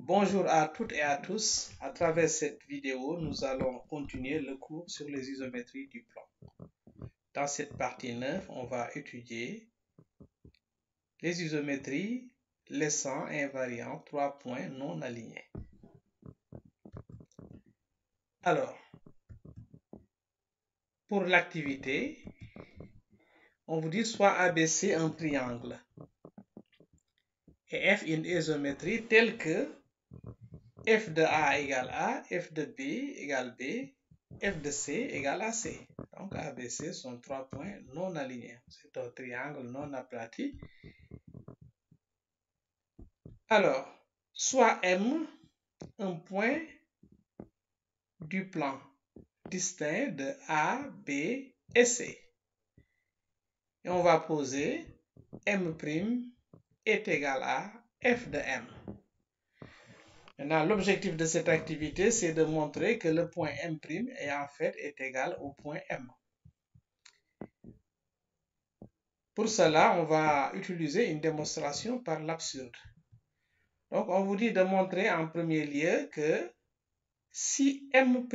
Bonjour à toutes et à tous. À travers cette vidéo, nous allons continuer le cours sur les isométries du plan. Dans cette partie 9, on va étudier les isométries laissant invariant 3 points non alignés. Alors, pour l'activité, on vous dit soit ABC un triangle et F une isométrie telle que f de A égale A, f de B égale B, f de C égale à C. Donc ABC sont 3 points non alignés. C'est un triangle non aplati. Alors, soit M, un point du plan distinct de A, B et C. Et on va poser M' est égal à f de M. Maintenant, l'objectif de cette activité, c'est de montrer que le point M' est égal au point M. Pour cela, on va utiliser une démonstration par l'absurde. Donc, on vous dit de montrer en premier lieu que si M'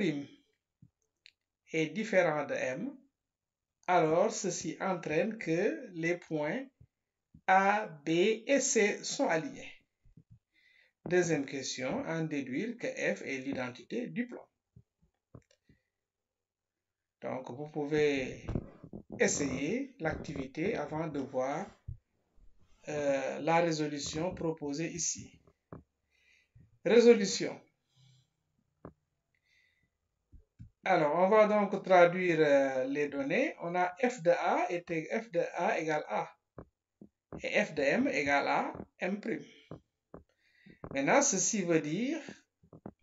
est différent de M, alors ceci entraîne que les points A, B et C sont alignés. Deuxième question, en déduire que F est l'identité du plan. Donc, vous pouvez essayer l'activité avant de voir la résolution proposée ici. Résolution. Alors, on va donc traduire les données. On a f de A égale A et f de M égale à M'. Maintenant, ceci veut dire,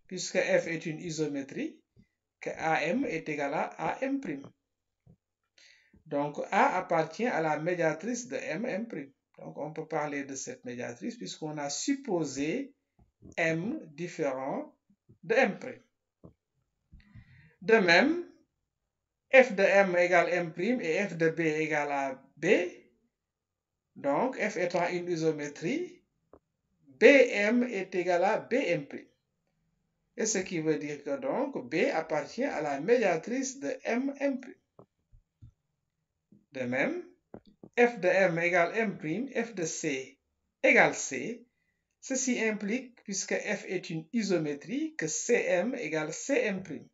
puisque f est une isométrie, que AM est égal à AM'. Donc, A appartient à la médiatrice de M'. Donc, on peut parler de cette médiatrice puisqu'on a supposé M différent de M'. De même, f de M égale M' et f de B égale à B. Donc, f étant une isométrie, BM est égal à BM'. Et ce qui veut dire que donc B appartient à la médiatrice de M'. De même, f de M égale M', f de C égale C. Ceci implique, puisque f est une isométrie, que Cm égale Cm'.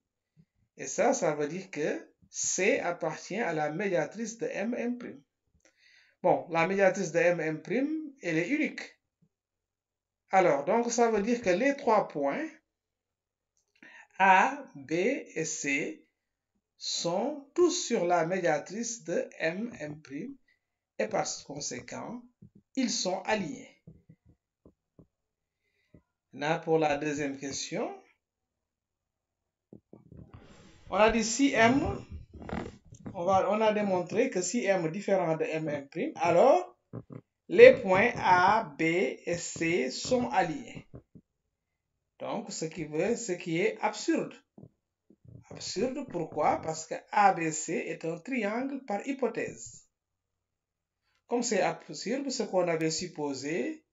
Et ça veut dire que C appartient à la médiatrice de M'. Bon, la médiatrice de M', elle est unique. Alors, donc ça veut dire que les 3 points A, B et C sont tous sur la médiatrice de M'. Et par conséquent, ils sont alignés. Là, pour la deuxième question, on a dit si M, on a démontré que si M est différent de M', alors les points A, B et C sont alignés. Donc, ce qui est absurde. Absurde, pourquoi? Parce que ABC est un triangle par hypothèse. Comme c'est absurde, ce qu'on avait supposé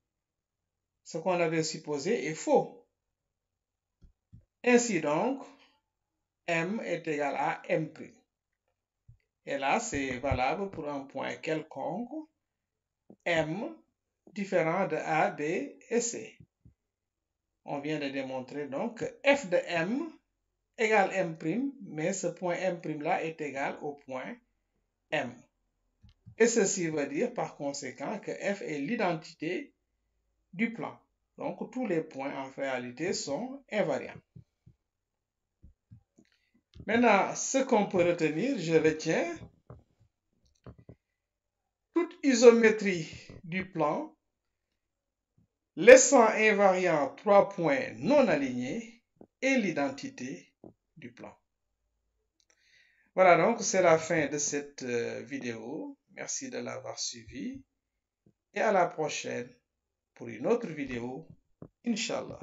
est faux. Ainsi donc, M est égal à M'. Et là, c'est valable pour un point quelconque, M différent de A, B et C. On vient de démontrer donc que f de M égale M', mais ce point M' là est égal au point M. Et ceci veut dire par conséquent que f est l'identité du plan. Donc tous les points en réalité sont invariants. Maintenant, ce qu'on peut retenir, je retiens toute isométrie du plan laissant invariant 3 points non alignés et l'identité du plan. Voilà donc, c'est la fin de cette vidéo. Merci de l'avoir suivi et à la prochaine pour une autre vidéo, Inch'Allah.